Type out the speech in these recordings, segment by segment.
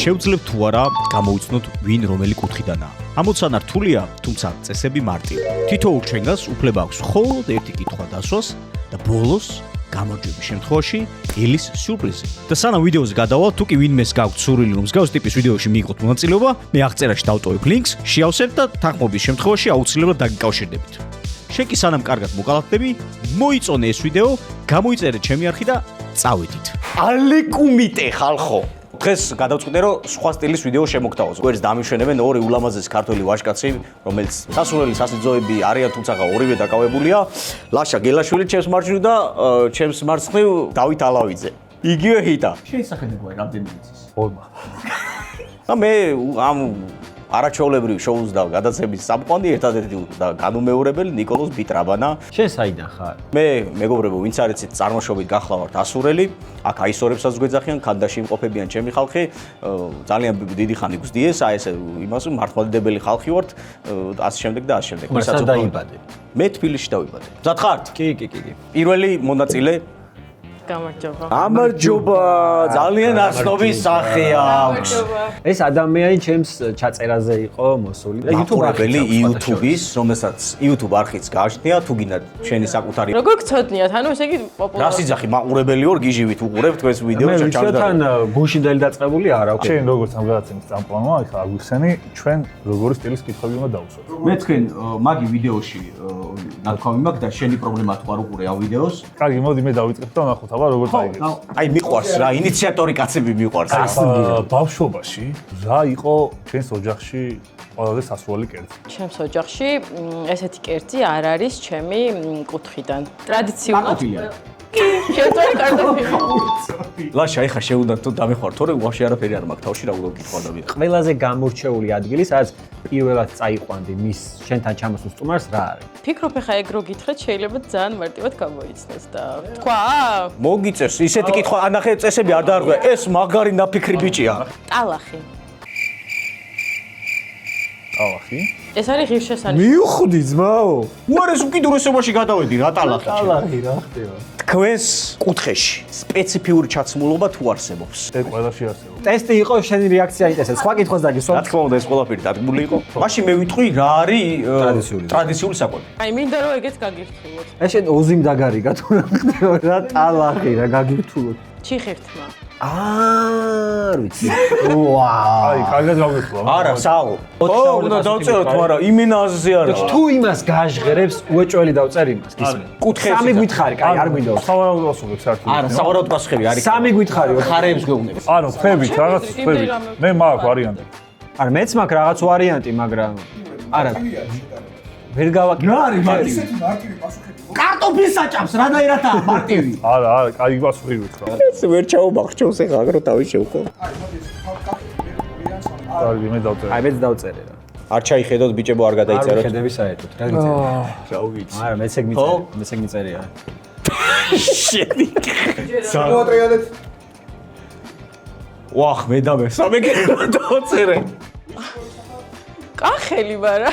შევძლებთ თუ არა გამოუცნოთ ვინ რომელი კუთხიდანაა. ამოცანა რთულია, თუმცა წესები მარტივი. თითოეულ ჩვენგანს უფლება აქვს მხოლოდ ერთი კითხვა დასვას და ბოლოს გამარჯვების შემთხვევაში ელის სიურპრიზი. და სანამ ვიდეოზე გადავალთ, თუ კი ვინმეს გაქვთ სურვილი რომ მსგავს ტიპის ვიდეოში მიიღოთ მონაწილეობა, მე აღწერაში დავტოვებ ლინკს, შეავსებთ და თანხმობის შემთხვევაში აუცილებლად დაგიკავშირდებით. შენ კი სანამ კარგად მოკალათდები, მოიწონე ეს ვიდეო, გამოიწერეთ ჩემი არხი და წავედით. ალეკუმიტე ხალხო. დღეს გადავწყვიტე რომ სხვა სტილის ვიდეო შემოგთავაზო. გვერდს დამიშვენებენ ორი ულამაზესი ქართველი ვაჟკაცი, რომელიც სასურველი სასიძოები არიან, თუმცა ორივე დაკავებულია. ლაშა გელაშვილი ჩემს მარჯვნივ და ჩემს მარცხნივ დავით ალავიძე. იგივე ჰიტა. შეისახედე გვარი რამდენი იცის? ორმა. და მე ამ არაჩვეულებრივ შოუს და გადაცემის სამყარო ერთადერთი და განუმეორებელი ნიკოლოზ ბიტრაბანა. შენ საიდან ხარ? მე მეგობრებო, ვინც არიცით წარმოშობით გახლავართ ასურელი, აქ აისორებსაც გვეძახიან, ქანდაში იმყოფებიან ჩემი ხალხი, ძალიან დიდი ხანი გვსდიეს, აი ესე იმას მართლმადიდებელი ხალხი ვართ, ასე შემდეგ და ასე შემდეგ. ვისაც დაიბადე? მე თბილისში დავიბადე. მზად ხართ? კი. პირველი მონაწილე გამარჯობა. გამარჯობა, ძალიან ასნობის სახე აქვს. ეს ადამიანი ჩემს ჩაწერაზე იყო მოსული და YouTube-ის, რომელსაც YouTube არხიც გააჩნია, თუ გინდათ შენი საკუთარი. როგორ გწოდნიათ? ანუ ესე იგი პოპულარული. რა სიძახი, მაყურებელი ვარ, გიჟივით უყურებ თქვენს ვიდეოს და ჩავდარებ. მე გუშინდელი დაწყებული არ აქვს. შენ როგორც ამ გადაცემის წამყვანმა, ახლა აგვიხსენი, ჩვენ როგორი სტილის კითხვები უნდა დავუსვათ. მე თქვენ მაგი ვიდეოში ნათქვამი მაქვს და შენი პრობლემა თუ არ უყურე ამ ვიდეოს. კარგი, მოდი მე დავიწყებ და ვნახოთ აბა როგორ წაიგებს. აი მიყვარს რა, ინიციატორი კაცები მიყვარს. ბავშვობაში რა იყო ჩვენს ოჯახში ყველაზე სასურველი კერძი? ჩემს ოჯახში ესეთი კერძი არ არის ჩემი კუთხიდან. ტრადიციულად. შევწვარი კარტოფილი. ლაშა, ეხა შეუდათ თუ დამეხوار, თორე ვაფშე არაფერი არ მაქვს თავში რა უნდა გითხვა და ვიყ. ყველაზე გამორჩეული ადგილი, სადაც პირველად წაიყვანდი მის შენთან ჩამოსულ სტუმარს რა არის? ფიქრობ ეხა ეგ რო გითხრათ, შეიძლება ძალიან მარტივად გამოიცნოს და თქვა? მოგიწევს, ისეთი კითხვა, ანახე წესები არ დაარღვია. ეს მაგარი ნაფიქრი ბიჭია. ტალახი. ტალახი? ეს არის ღირსშესანიშნავი. მიუხვდი ძმაო. უარეს უკიდურესობაში გადავედი რა ტალახი. ტალახი რა ხდება? თქვენს კუთხეში სპეციფიური ჩაცმულობა თუ არსებობს? ეს ყველაში არსებობს. ტესტი იყო, შენი რეაქცია ინტერესებს. სხვა კითხვას დაგისვა. რა თქმა უნდა, ეს ყველაფერი დადგმული იყო. მაშინ მე ვიტყვი რა არის ტრადიციული საკვები. აი მინდა რომ ეგეც გაგირთულოთ. ეს შენ ოზიმ დაგარიგა თუ რა ხდება რა ტალახი რა გაგირთულოთ. ჩიხერთმა. არ ვიცი. ვაუ. აი, კარგად გავიხსნა. არა, საო. უნდა დავწეროთ, მაგრამ იმინაზზე არა. თუ იმას გაჟღერებს, უეჭველი დავწერ იმას, გისმენ. კუთხეში. სამი გითხარი, კაი, არ გვინდა. სავარაუდო ასულებს საერთოდ. არა, სავარაუდო პასუხები არის. სამი გითხარი, ხარეებს გვეუბნებს. ანუ ხებით, რაღაც ხებით. მე მაქვს ვარიანტი. არა, მეც მაქვს რაღაც ვარიანტი, მაგრამ არა. ვერ გავაკეთე. რა არის მარტივი? კარტოფილს საჭამს, რანაირადაა მარტივი. არა, კაი პასუხი ვიქნა. ეს ვერ ჩაუბახჩოს ეხა აგრო თავი შევხო. კარგი, მე დავწერე. აი, მეც დავწერე რა. არ ჩაიხედოთ ბიჭებო, არ არ გადაიწეროთ. ვიხედები საერთოდ, რა გიწერე? რა ვიცი. არა, მეც ეგ მიწერე, მეც ეგ მიწერია. შედი. მოატრიალეთ. ვახ, მე და მე სამეგრელო დავწერე. კახელი მარა.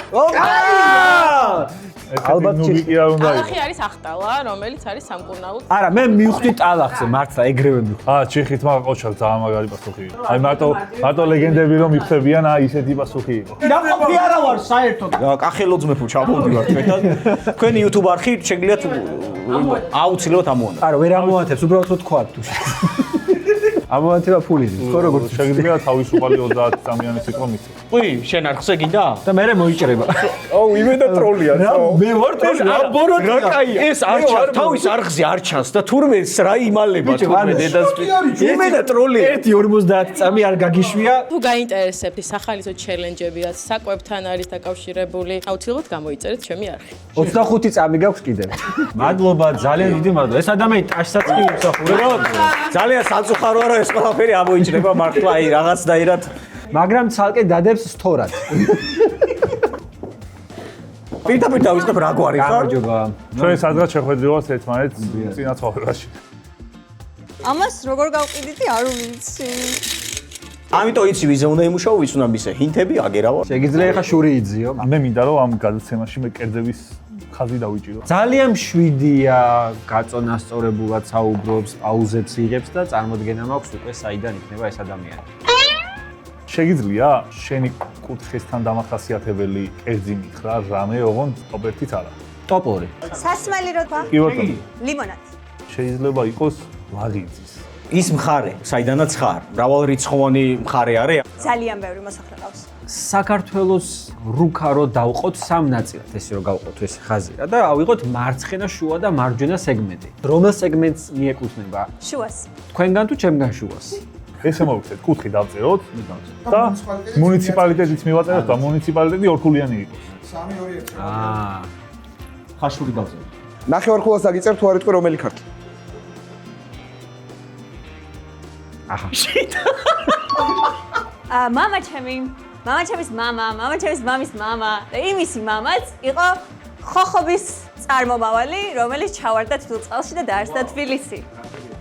ალბათ ნუბიკი არ უნდა ტალახი იყოს. არის ახტალა, რომელიც არის სამკურნალო. არა, მე მივხვდი ტალახზე, მართლა ეგრევე მივხვდი. ჩიხით მაგ ოჩახ ძალიან მაგარი პასუხი. აი მარტო ლეგენდები რომ მიხდებიან, აი ისეთი პასუხი იყო. ნაყოფი არა ვარ საერთოდ. კახელო ძმებო, ჩამოვდივარ თქვენთან. თქვენი YouTube არხი შეგიძლიათ აუცილებლად ამოანოთ. არა, ვერ ამოანთებს, უბრალოდ რო თქვა თუ. ამოანთება ფულიზე. ხო როგორც შეგიძლია თავისუფალი 30 წამიანი ციკლო მიცე. უი, შენ არხზე გინდა? და მე მოიჭრება. აუ, იმე და ტროლია. მე ვარ რა ბოროტია. რა კაია. ეს არ ჩანს, თავის არხზე არ ჩანს და თურმე რა იმალება თურმე დედასპი. იმე და ტროლია. 1.50 წამი არ გაგიშვია. თუ გაინტერესებთ სახალისო ჩელენჯები, რაც საკვებთან არის დაკავშირებული, აუცილებლად გამოიწერეთ ჩემი არხი. 25 წამი გაქვს კიდევ. მადლობა, ძალიან დიდი მადლობა. ეს ადამიანი ტაშსაც კი იმსახურებს. ძალიან საწუხაროა რომ ეს ყველაფერი ამოიჭრება მართლა აი რაღაცნაირად. მაგრამ ცალკე დადებს სთორად. პირდაპირ დავიწყებ რა გვარი ხარ? გამარჯობა. ჩვენ სადღაც შეხვედრივართ ერთმანეთს წინა ცხოვრებაში. ამას როგორ გავყიდითი არ ვიცი. ამიტომ იცი ვიზე უნდა იმუშაო, ვის უნდა მისე ჰინტები აგერავა. შეგიძლია ხა შური იძიო. მე მინდა რომ ამ გადაცემაში მე კერძების ხაზი დავიჭირო. ძალიან მშვიდია, გაწონასწორებულად საუბრობს, პაუზებს იღებს და წარმოდგენა მაქვს უკვე საიდან იქნება ეს ადამიანი. შეგიძლია შენი კუთხესთან დამახასიათებელი კერძი მითხრა, რამე ოღონდ ტოპ-1-ით არა. ტოპ 2. სასმელი რო თქვა? კი ბატონო. ლიმონადი. შეიძლება იყოს ლაღიძის. ის მხარე, საიდანაც ხარ, მრავალრიცხოვანი მხარე არის. ძალიან ბევრი მოსახლე ყავს. საქართველოს რუქა რო დავყოთ სამ ნაწილად, ესე რომ გავყოთ ეს ხაზირა და ავიღოთ მარცხენა, შუა და მარჯვენა სეგმენტი. რომელ სეგმენტს მიეკუთვნება? შუას. თქვენგან თუ ჩემგან შუას? ესე მოვიქცეთ, კუთხე დავწეროთ და მუნიციპალიტეტიც მივაწეროთ და მუნიციპალიტეტი ორქულიანი იყოს. აა ხაშური გავწეროთ. ნახევარქულას დაგიწერ თუ არ იტყვი რომელი ქართლი? აჰა. მამაჩემის მამის მამა და იმისი მამაც იყო ხოხობის წარმომავალი, რომელიც ჩავარდა თბილწყალში და დაარსდა თბილისი.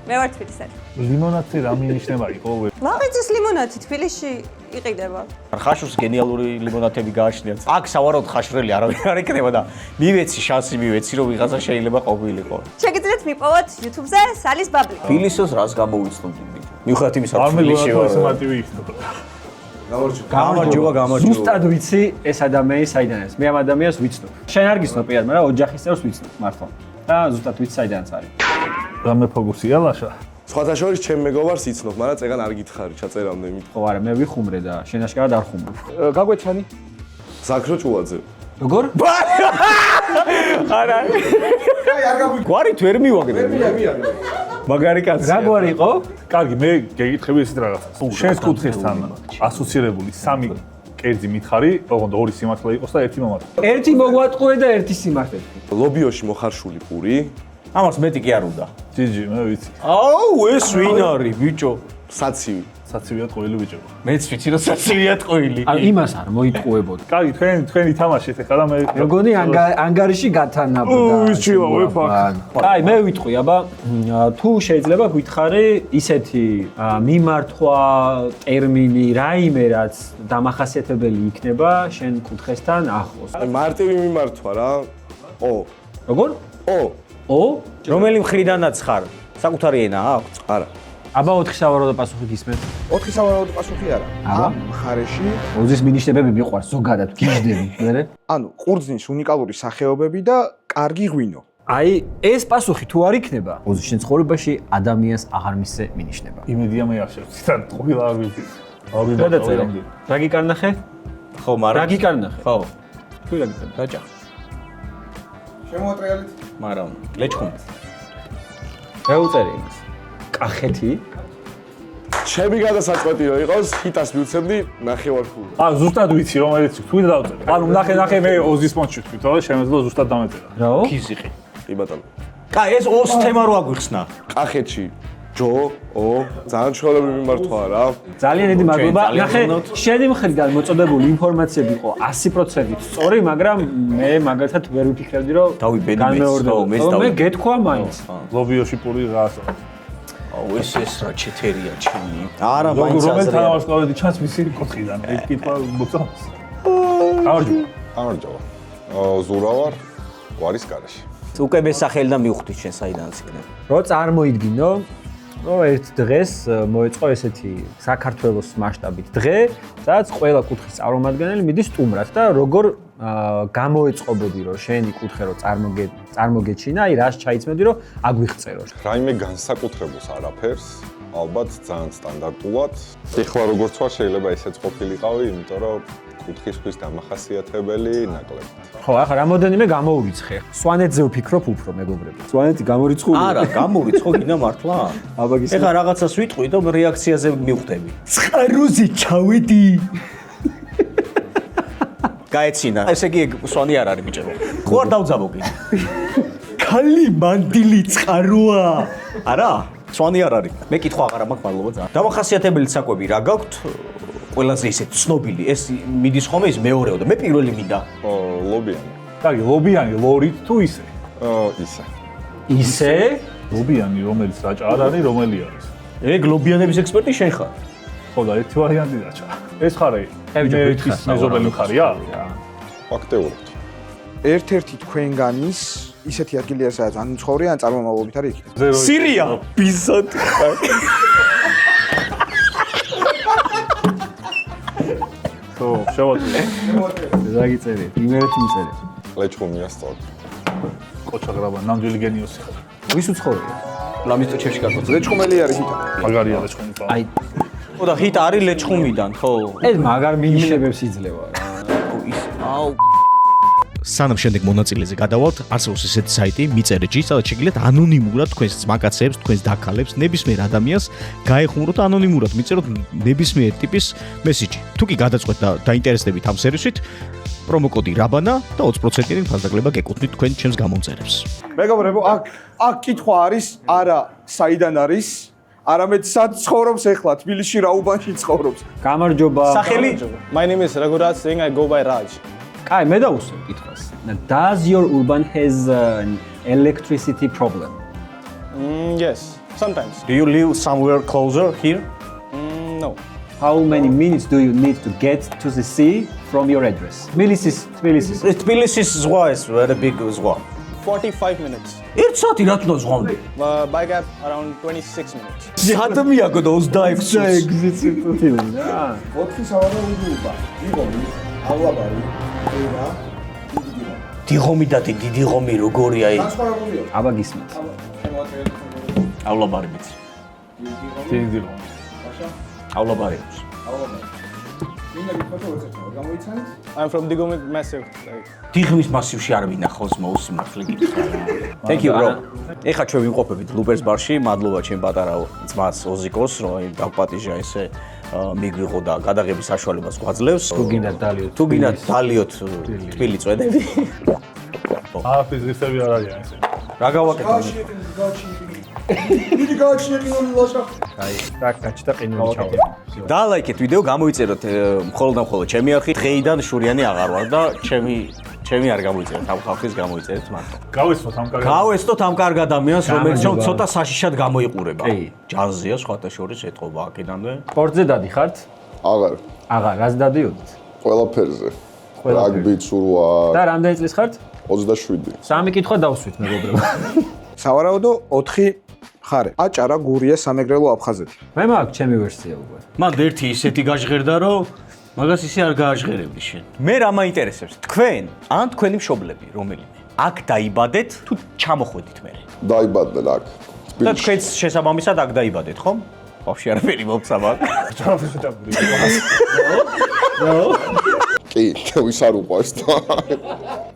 მე ვარ თბილისელი. ლიმონადი რა მინიშნება იყო? ლაღიძის ლიმონადი თბილისში იყიდება. ხაშურს გენიალური ლიმონადები გააჩნიათ. აქ სავარაუდოდ ხაშრელი არავინ არ იქნება და მივეცი შანსი მივეცი რომ ვიღაცა შეიძლება ყოფილიყო. შეგიძლიათ მიპოვოთ YouTube-ზე სალის ბაბლი. თბილისის რას გამოვიცნობდი? მიუხედავად იმისა, არ რომ თბილისში მეგონა ვარ. ეს მარტივი იქნება. გამარჯობა. ზუსტად ვიცი ეს ადამიანი საიდან არის. მე ამ ადამიანს ვიცნობ. შენ არ გიცნობ პირად, მაგრამ ოჯახის წევრს ვიცნობ მართლა. და ზუსტად ვიცი საიდანაც არის. რამე ფოგუსია ლაშა? სხვათა შორის ჩემ მეგობარს იცნობ, მაგრამ წეგან არ გითხარი, ჩაწერამდე მით. ხო არა, მე ვიხუმრე და შენ აშკარად არ ხუმრობ. გაგვეცანი? ზაქრო ჭუაძე. როგორ? არა. გვარით ვერ მივაგდები. მაგარი კაცი. რა გვარი იყო? კარგი, მე გეკითხები ესეთ რაღაცას. შენს კუთხესთან ასოცირებული სამი კერძი მითხარი, ოღონდ ორი სიმართლე იყოს და ერთი მომართლე. ერთი მოგვატყუე და ერთი სიმართლე. ლობიოში მოხარშული პური. ამას მეტი კი არ უნდა. ჯიჯი, მე ვიცი. აუ, ეს ვინ არის, ბიჭო? საცივი. საცივია ტყუილი ბიჭო. მეც ვიცი რომ საცივია ტყუილი. ან იმას არ მოიტყუებოდი. კარგი, თქვენ ითამაშეთ ახლა და მე მეგონი ანგარიში გათანაბრდა. ის ჩილა, ვეფაქ. აი, მე ვიტყვი, აბა, თუ შეიძლება გითხარი ისეთი მიმართვა ტერმინი, რაიმე რაც დამახასიათებელი იქნება შენ კუთხესთან ახლოს. აი მარტივი მიმართვა რა. ო. როგორ? ო. ო? რომელი მხრიდანაც ხარ? საკუთარი ენა აქვს? არა. აბა 4 სავარაუდო პასუხი გისმენთ. 4 სავარაუდო პასუხი არა. აბა? ამ მხარეში, ოზის მინიშნებები მიყვარს ზოგადად გიждები, მერე? ანუ ყურძნის უნიკალური სახეობები და კარგი ღვინო. აი, ეს პასუხი თუ არ იქნება, ოზის შენ ცხოვრებაში ადამიანს აღარ მისცე მინიშნება. იმედია მე არ შევციდან ტყუილა არ ვიცი. არ ვიცი. რა დაწერე? რა გიკარნახე? ხო, მაგრამ რა გიკარნახე? ხო, თუ რა გიკარნახე? დაჭა. შემოატრიალეთ. მაგრამ ლეჩხუმ. რა უწერე იმას? კახეთი? ჩემი გადასაწყვეტი რომ იყოს, ჰიტას მივცემდი ნახევარქული. აა ზუსტად ვიცი რომელიც თქვი და დავწერე. ანუ ნახე მე ოზის პონჩი თქვი, თორე შემეძლო ზუსტად დამეწერა. რაო? ქიზიყი. კი ბატონო. კა ეს ოს თემა რო აგვიხსნა. კახეთში ჯო, ო, ძალიან ჩვეულებრივი მიმართვაა რა. ძალიან დიდი მადლობა. ძალიან ნახე, გონოთ. შენი მხრიდან მოწოდებული ინფორმაციები იყო 100%-ით სწორი, მაგრამ მე მაგალითად ვერ ვიფიქრებდი, რომ დავიბენი მეც, განმეორდება. ხო, მეც მე დავიბენი. გეთქვა მაინც. ლობიოში პური რას? აუ ეს რა ჩეთერია ჩემი. არა, მაინც რომელ აზრია. თანავარსკვლავედი ჩანს მისი კუთხიდან? ეს კითხვა მოწონს. გამარჯობა. გამარჯობა. ზურავარ გვარის გარეშე. უკვე მესახელი და მივხვდით შენ საიდანაც იქნება. რო წარმოიდგინო, რომ ერთ დღეს მოეწყო ესეთი საქართველოს მასშტაბით დღე, სადაც ყველა კუთხის წარმომადგენელი მიდის სტუმრად და როგორ გამოეწყობოდი, რომ შენი კუთხე რო წარმოგეჩინა, აი რას ჩაიცმევდი, რომ აგვიღწერო. რაიმე განსაკუთრებულს არაფერს, ალბათ ძალიან სტანდარტულად. ეხლა როგორც ვარ, შეიძლება ესეც ყოფილიყავი, იმიტომ რომ კუთხისთვის დამახასიათებელი ნაკლებად. ხო, ახლა რამოდენიმე გამოურიცხე. სვანეთზე ვფიქრობ უფრო, მეგობრებო. სვანეთი გამორიცხული? არა, გამურიცხო გინდა მართლა? აბა გისმენთ. ეხლა რაღაცას ვიტყვი და რეაქციაზე მივხვდები. წყაროზე ჩავედი. გაეცინა. ესე იგი სვანი არ არის ბიჭო. ხო არ დავძაბო კი. ქალი მანდილი წყაროა. არა? სვანი არ არის. მე კითხვა აღარა მაქვს, მადლობა ძალიან. დამახასიათებელი საკვები რა გაქვთ? ყველაზე ისეთ ცნობილი, ეს მიდის ხოლმე ის მეორეო და მე პირველი მინდა. ლობიანი. კარგი, ლობიანი ლორით თუ ისე? ისე. ისე? ლობიანი რომელიც რაჭა არ არის, რომელი არის? ეგ ლობიანების ექსპერტი შენ ხარ? ხო და ერთი ვარიანტი რაჭა. ეს ხარი გითხრას, მეზობელი ხარია? ფაქტეურად. ერთ-ერთი თქვენგანის ისეთი ადგილია, სადაც ან ცხოვრია, ან წარმომავლობით არის იქ. სირია, ბიზად. ხო, შევაწყვეტ. ზაგიწერი. იმერეთი მიწერე. ლეჩხუმია სწორ. კოჩა გრაბა, ნამდვილი გენიოსი ხარ. ვის უცხოია? ლამისტოჩებში გაგვაცხადე. ლეჩხუმელი არის იტა. მაგარია ლეჩხუმი. აი, ხო და ჰიტ არის ლეჩხუმიდან, ხო? ეს მაგარ მინიშნებებს იძლევა რა. აუ სანამ შემდეგ მონაწილეზე გადავალთ, არსებობს ესეთი საიტი მიწერეჯი, სადაც შეგიძლიათ ანონიმურად თქვენს ძმაკაცებს, თქვენს დაქალებს, ნებისმიერ ადამიანს გაეხმუროთ ანონიმურად, მიწეროთ ნებისმიერ ტიპის მესიჯი. თუ კი გადაწყვეტ და დაინტერესდებით ამ სერვისით, პრომოკოდი რაბანა და 20%-იანი ფასდაკლება გეკუთვნით თქვენ ჩემს გამომწერებს. მეგობრებო, აქ კითხვა არის, არა საიდან არის, არამედ სად ცხოვრობს ეხლა თბილისში რა უბანში ცხოვრობს. გამარჯობა. სახელი My name is Raghurat Singh. I go by Raj. კაი, მე დავუსვენ კითხვას. Does your urban has an electricity problem? Yes, sometimes. Do you live somewhere closer here? No. How many minutes do you need to get to the sea from your address? Tbilisis. თბილისის ზღვა ეს very big ზღვა. 45 minutes. 1 საათი რა თქმა ზღვამდე. By gap around 26 minutes. ზადმია გო 26 წუთს. Exit-ი რა. 4 სავარაუდოა. იღომი,ავლაბარი, ეირა, დიღომი და დიდი ღომი როგორია აი. განსხვავებულია. აბა გისმით.ავლაბარი მეც. დიდი ხო.ავლაბარი აქვს. მინდა გითხრათ რომ ეცეთა გამოიცანეთ? I'm from Digomit Massive. Like, დიღმის მასივში არ ვინახავს მოუსიმართლე გითხრა. Thank you bro. ეხა ჩვენ ვიმყოფებით ლუპერს ბარში, მადლობა ჩემ პატარა ძმას ოზიკოს, რომ აი დაგპატიჟა ესე მიგვიღო და გადაღების საშუალებას გვაძლევს. თუ გინდათ დალიოთ. თუ გინდათ დალიოთ თბილი წვედები. ფიზისები არ არიან ესე. რა გავაკეთო? დიდი გააჩნიებინო ლაშა. აი, რა გაჩნდა ყინული ჩავდი. დალაიქეთ ვიდეო, გამოიწეროთ მხოლოდ და მხოლოდ ჩემი არხით. დღეიდან შურიანი აღარ ვარ და ჩემი არ გამოიწერეთ, ამ ხალხის გამოიწერეთ მარტო. გავესვათ ამ კარგად. გავესტოთ ამ კარგ ადამიანს, რომელიც რომ ცოტა საშიშად გამოიყურება. კი. ჯაზია სხვათა შორის ეთყობა აქედანვე. სპორტზე დადიხართ? აღარ, რას დადიოდით? ყველაფერზე. ყველაფერზე. რაგბი, ცურვა, და რამდენი წლის ხართ? 27. სამი კითხვა დავსვით მეგობრებო. სავარაუდო 4 ხარე. აჭარა, გურია, სამეგრელო, აფხაზეთი. მე მაქვს ჩემი ვერსია უკვე. მან ერთი ისეთი გაჟღერდა, რომ მაგას ისე არ გააჟღერებდი შენ. მე რა მაინტერესებს? თქვენ ან თქვენი მშობლები რომელიმე? აქ დაიბადეთ თუ ჩამოხვედით მე? დაიბადნენ აქ. და თქვენც შესაბამისად აქ დაიბადეთ, ხომ? ბავშვი არაფერი მომცამა. კი, ვის არ უყვარს და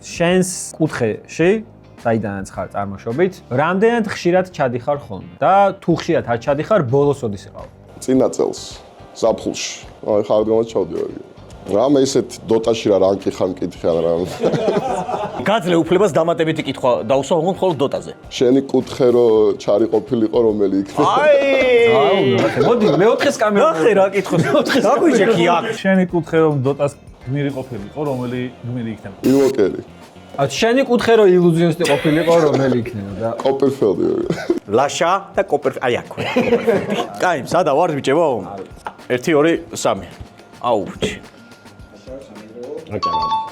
შენს კუთხეში, საიდანაც ხარ წარმოშობით, რამდენად ხშირად ჩადიხარ ხოლმე? და თუ ხშირად არ ჩადიხარ, ბოლოს ოდის იყავ? წინა წელს ზაფხულში. აი ხარდგომას ჩავდივარ. რამე ისეთ დოტაში რა რანკი ხარ მკითხე ან რა. გაძლე უფლებას დამატებითი კითხვა დაუსვა მხოლოდ დოტაზე. შენი კუთხე რო ჩარი ყოფილიყო რომელი იქნება? აუ, მოდი მეოთხეს კამერა. ნახე რა კითხოს. დაგვიჭექი აქ. შენი კუთხე რომ დოტას გმირი ყოფილიყო, რომელი გმირი იქნება? ილოკერი. შენი კუთხე რო ილუზიონისტი ყოფილიყო, რომელი იქნება და კოპერფელდი. ლაშა და კოპერფ აი აქ. კაი, სადა ვარ ბიჭებო? 1 2 3. აუ.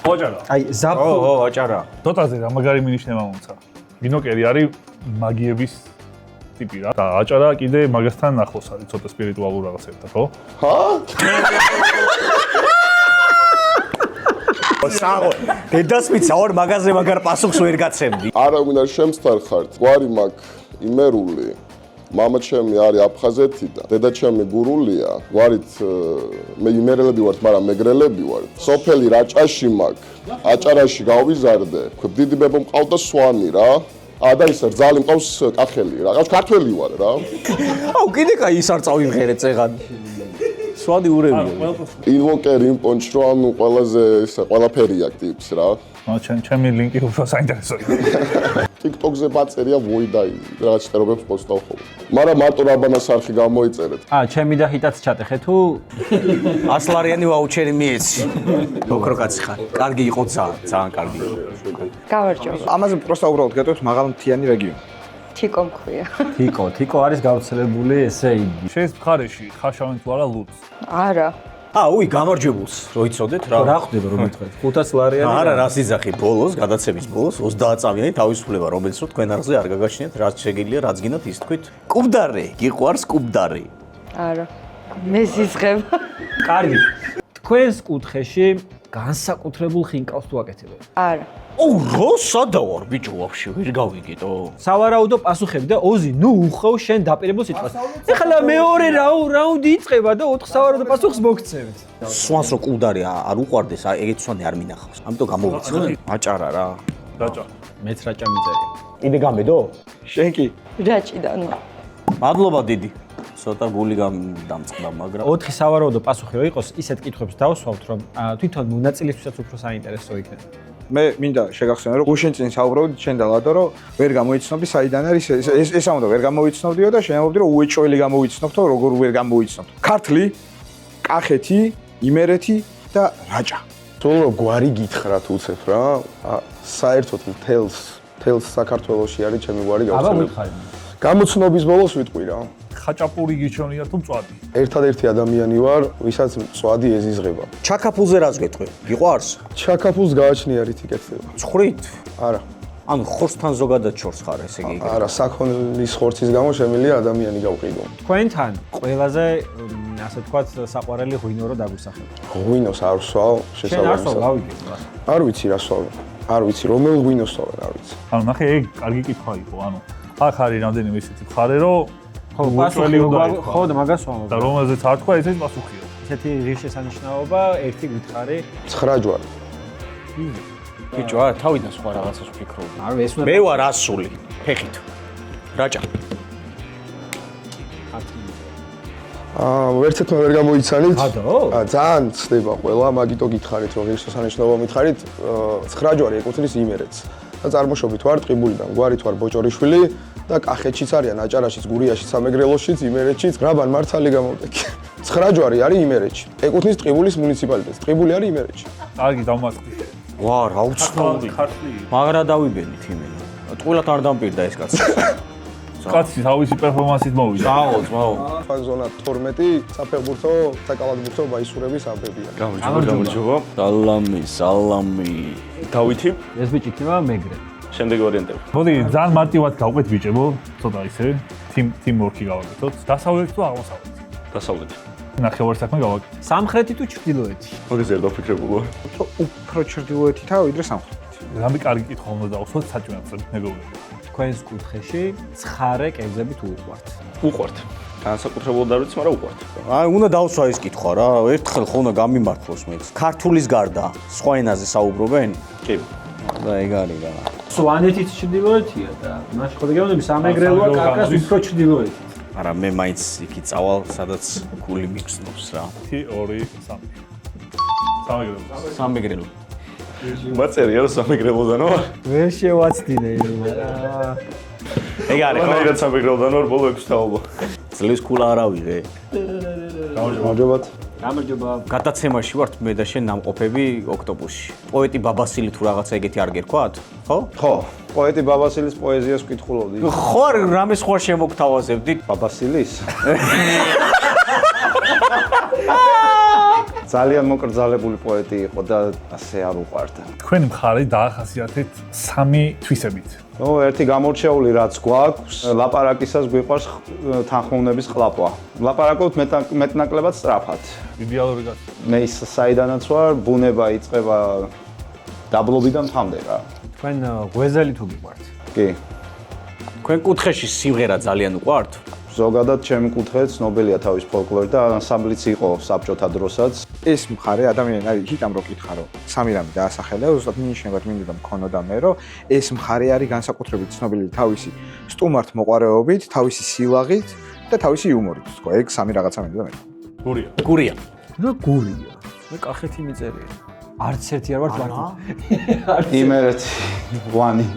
ოჯარა. აი ზაფხულ ო, აჭარა. დოტაზე რა მაგარი მინიშნება მომცა. ბინოკერი არის მაგიების ტიპი რა. და აჭარა კიდე მაგასთან ახლოს არის ცოტა სპირიტუალურ რაღაცებთან, ხო? ჰა? საღო, დედას მიცავარ მაგაზე მაგარ პასუხს ვერ გაცემდი. არა მინდა შემსთან ხართ. გვარი მაქვს იმერული. მამა ჩემი არის აფხაზეთიდან, დედა ჩემი გურულია. გვარით მე იმერელები ვართ, მაგრამ მეგრელები ვართ. სოფელი რაჭაში მაქვს. აჭარაში გავიზარდე. დიდი ბებო მყავდა სვანი რა. და ისე რძალი მყავს კახელი რა. ქართველი ვარ რა. აუ, კიდე კაი ის არ წავიმღერე წეღან. სვადი ურევია. ინვოკერი იმპონჩ რო ანუ ყველაზე ისე ყველაფერი აქვს ტიპს რა. ჩემი ლინკი უფრო საინტერესოა. TikTok-ზე ბაწერია ვოი და რაღაც წერობებს პოსტავ ხოლმე. მაგრამ მარტო რაბანას არხი გამოიწერეთ. ჩემი და ჰიტაც ჩატეხე თუ 100 ლარიანი ვაუჩერი მიეცი. ოქრო კაცი ხარ. კარგი იყო ძალიან კარგი. გამარჯობა. ამაზე პროსტა უბრალოდ გეტყვით მაღალმთიანი რეგიონი. თიკო მქვია. თიკო არის გავრცელებული ესე იგი. შენს მხარეში ხაშავენ თუ არა ლუდს? არა. უი, გამარჯვებულს, რო იცოდეთ რა. რა ხდება რომ ეთქვით? 500 ლარიანი. არა, რას იძახი ბოლოს, გადაცემის ბოლოს 30 წამიანი თავისუფლება, რომელიც რო თქვენ არხზე არ გაგაჩნიათ, რაც შეგიძლია, რაც გინდათ ის თქვით. კუბდარე, გიყვარს კუბდარი. არა. მე სისხება. კარგი. თქვენს კუთხეში განსაკუთრებულ ხინკავს თუ აკეთებენ? არა. რა სადავარ ბიჭო ვაფშე ვერ გავიგეთო. სავარაუდო პასუხები და ოზი, ნუ უხო შენ დაპირებულ სიტყვას. ეხლა მეორე რაუნდი იწყება და 4 სავარაუდო პასუხს მოგცემთ. სვანს რო კუდარი არ უყვარდეს, ეგეც სვანი არ მინახავს. ამიტომ გამოვიცნო. აჭარა რა. რაჭა. მეც რაჭა მიწერია. კიდე გამედო? შენ კი რაჭიდან. მადლობა დიდი. ცოტა გული დამწყდა, მაგრამ 4 სავარაუდო პასუხი რო იყოს, ისეთ კითხვებს დავსვავთ, რომ თვითონ მონაწილისთვისაც უფრო საინტერესო იქნება. მე მინდა შეგახსენო რომ გუშინ წინ საუბრობდი შენ და ლადო რომ ვერ გამოიცნობდი საიდან არის ეს ამბობდა ვერ გამოვიცნობდიო და შენ ამბობდი რომ უეჭველი გამოვიცნობთო როგორ ვერ გამოვიცნობთ ქართლი კახეთი იმერეთი და რაჭა თულ რო გვარი გითხრათ უცებ რა საერთოდ მთელს საქართველოში არის ჩემი გვარი გავრცელებული გამოცნობის ბოლოს ვიტყვი რა ხაჭაპური გიჩვენია თუ მწვადი ერთადერთი ადამიანი ვარ ვისაც მწვადი ეზიზღება ჩაკაფულზე რას გეტყვი? გიყვარს? ჩაკაფულს გააჩნია რითი კეთდება ცხრით? არა ანუ ხორცთან ზოგადად შორს ხარ ესე იგი. არა საქონლის ხორცის გამო შემიძლია ადამიანი გავყიდო თქვენთან ყველაზე ასე ვთქვათ საყვარელი ღვინო რო დაგვისახება. ღვინოს არ ვსვავ შესაბამისად არ ვიცი რა ვსვავ არ ვიცი რომელ ღვინოს ვსვავ არ ვიცი ანუ ნახე ეგ კარგი კითხვა იყო ანუ აქ არის რამდენიმე ისეთი მხარე რომ ხო პასუხი ხო და მაგას ვამბობ და რომელზეც არ თქვა ესეც პასუხია ესეთი ღირსშესანიშნაობა ერთი გითხარი 9 ჯვარი ბიჭო არა თავიდან სხვა რაღაცას ვფიქრობ. არა ეს უნდა მე ვარ ასული ფეხით. რაჭა. ვერცერთმა ვერ გამოიცანით ბადო? ძალიან ცდება ყველა მაგიტო გითხარით რომ ღირსშესანიშნაობა მითხარით 9 ჯვარი ეკუთვნის იმერეთს და წარმოშობით ვარ ტყიბულიდან გვარით ვარ ბოჭორიშვილი და კახეთშიც არიან აჭარაშიც გურიაშიც სამეგრელოშიც იმერეთშიც გრაბან მართალი გამოვდექი 9 ჯვარი არის იმერეთში ეკუთვნის ტყიბულის მუნიციპალიტეტს ტყიბული არის იმერეთში კარგი დამასწრე ვა რა უცნაური მაგრა დავიბენით იმენა ტყუილად არ დამპირდა ეს კაცი კაცი თავისი პერფორმანსით მოვიდა ძაო ფაზონა 12 საფეხბურთო საკალათბურთო ბაისურების ამბებია გამარჯობა სალამი დავითი ეს ბიჭი იქნება მეგრე შემდეგი ვარიანტები მოდი ძალიან მარტივად გავყვეთ ბიჭებო ცოტა ისე team work-ი გავაკეთოთ დასავლეთი თუ აღმოსავლეთი დასავლეთი ნახევარ საქმე გავაკეთოთ სამხრეთი თუ ჩრდილოეთი მოდი ზერ დაფიქრებული ვარ უფრო ჩრდილოეთითა ვიდრე სამხრეთით რამე კარგი კითხვა უნდა დავუსვათ საჭმელად მეგობრებო თქვენს კუთხეში ცხარე კერძები თუ უყვართ უყვართ განსაკუთრებულად არ ვიცი მაგრამ უყვართ აი უნდა დავსვა ეს კითხვა რა ერთხელ ხო უნდა გამიმართლოს მეც ქართულის გარდა სხვა ენაზე საუბრობენ კი და ეგ არის რა სვანეთიც ჩრდილოეთია და მაშინ ხო გეუბნები სამეგრელოა კაკას უფრო ჩრდილოეთით არა მე მაინც იქი წავალ სადაც გული მიგზნობს რა 1 2 3 სამეგრელო მაწერია რომ სამეგრელოდანო ვერ შევაცდინე ეგ არის ხო რაღაც სამეგრელოდან ვარ ბოლო 6 თაობა ძლივს ქულა არ ავიღე გამარჯობათ გამარჯობა გადაცემაში ვართ მე და შენ ნამყოფები ოქტოპუსში პოეტი ბაბასილი თუ რაღაცა ეგეთი არ გერქვათ ხო ხო პოეტი ბაბასილის პოეზიას ვკითხულობდი ხო არ რამე სხვა შემოგთავაზებდით ბაბასილის ძალიან მოკრძალებული პოეტი იყო და ასე არ უყვარდა. თქვენი მხარე დაახასიათეთ 3 თვისებით. ნუ ერთი გამორჩეული რაც გვაქვს, ლაპარაკისას გვიყვარს თანხმოვნების ყლაპვა. ლაპარაკობთ მეტნაკლებად სწრაფად. იდეალური გასა. მე ის საიდანაც ვარ, ბუნება იწყება დაბლობიდან თამდე რა. თქვენ ღვეზელი თუ გიყვართ? კი. თქვენ კუთხეში სიმღერა ძალიან უყვართ? ზოგადად ჩემი კუთხე ცნობილია თავის ფოლკლორით და ანსამბლიც იყო საბჭოთა დროსაც. ეს მხარე ადამიანი არის ჰიტამ რო კითხა რომ სამი რამე დაასახელა, უბრალოდ მინიშნებად მინდა მქონოდა მე რომ ეს მხარე არის განსაკუთრებით ცნობილი თავისი სტუმართ მოყვარეობით, თავისი სილაღით და თავისი იუმორით, თქო, ეგ სამი რაღაცა მინდა მე. გურია. რა გურია? მე კახეთი მიწერია. არც ერთი არ ვარ ვარ. იმერეთი, ვანი.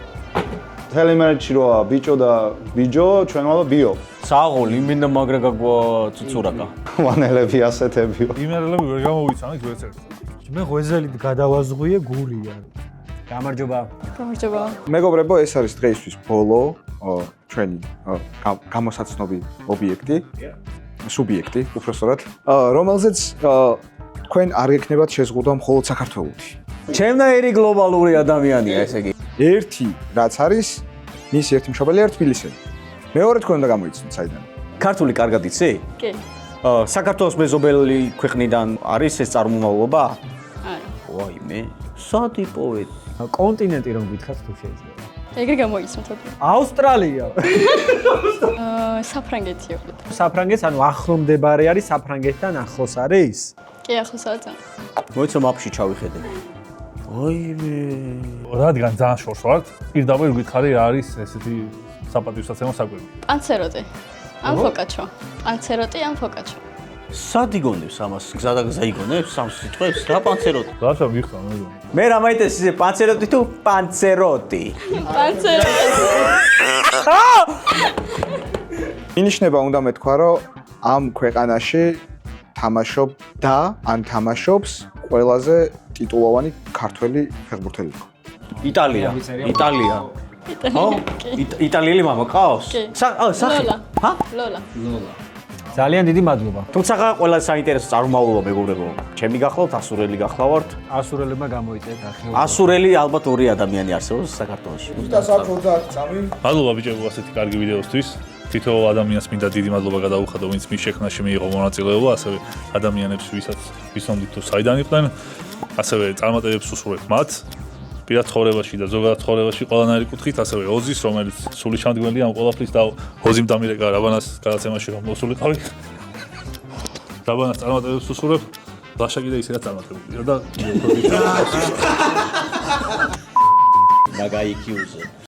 თელემერჩი როა ბიჭო და ბიჯო, ჩვენ ვალა ბიო. საღოლი მინდა მაგრა გაგვა ცუცურაკა. ვანელები ასეთებიო. იმერელები ვერ გამოვიცანით ვერც ერთ. მე ღვეზელი გადავაზღვიე გურია. გამარჯობა. გამარჯობა. მეგობრებო, ეს არის დღეისთვის ბოლო ჩვენი გამოსაცნობი ობიექტი, სუბიექტი, უბრალოდ, რომელზეც თქვენ არ გექნებათ შეზღუდვა მხოლოდ საქართველოში. ჩემნაირი გლობალური ადამიანია ესე იგი. ერთი რაც არის, მისი ერთი მშობელია თბილისელი. მეორე თქვენ უნდა გამოიცნოთ საიდან. ქართული კარგად იცი? კი. საქართველოს მეზობელი ქვეყნიდან არის ეს წარმომავლობა? არა. ვაიმე, სადი პოეტი. კონტინენტი რომ გითხრათ თუ შეიძლება. ეგრე გამოიცნოთ. ავსტრალია. საფრანგეთი აქვს. საფრანგეთს ანუ ახლომდებარე არის საფრანგეთთან ახლოს არის? კი, ახლოსაა ძალიან. მოიცა მაპში ჩავიხედე. ვაიმე. რადგან ძალიან შორს ვართ, პირდაპირ გითხარი რა არის ესეთი საპატივსაცემო საკვები. პანცეროტი. ან ფოკაჩო. პანცეროტი ან ფოკაჩო. სად იგონებს ამას? გზა და გზა იგონებს სამ სიტყვებს? რა პანცეროტი? რაცა მიხარ მე. მე რა მაინტერესებს ისე პანცეროტი თუ პანცეროტი? პანცეროტი. ინიშნება უნდა მეთქვა, რომ ამ ქვეყანაში თამაშობდა ან თამაშობს ყველაზე ტიტულოვანი ქართველი ფეხბურთელი. იტალია. იტალია. ხო? იტალიელი მამა ყავს? კი. სახე. ლოლა. ჰა? ლოლა. ძალიან დიდი მადლობა. თუმცა ყველა საინტერესო წარმომავლობა მეგობრებო. ჩემი გახლავთ, ასურელი გახლავართ. ასურელებმა გამოიწეს ახლა. ასურელი ალბათ ორი ადამიანი არსებობს საქართველოში. 20 წამი. მადლობა ბიჭებო ასეთი კარგი ვიდეოსთვის. თითოეულ ადამიანს მინდა დიდი მადლობა გადაუხადო, ვინც მის შექმნაში მიიღო მონაწილეობა, ასევე ადამიანებს, ვისაც ვიცნობდით თუ საიდან იყვნენ, ასევე წარმატებებს უსურვებ მათ. პირად ცხოვრებაში და ზოგადად ცხოვრებაში ყველანაირი კუთხით, ასევე ოზის, რომელიც სული ჩამდგმელია ამ ყველაფრის და ოზიმ დამირეკა რაბანას გადაცემაში რომ მოსულიყავი. რაბანას წარმატებებს უსურვებ, ლაშა კიდე ისედაც წარმატებულია და მაგაიქიუზე.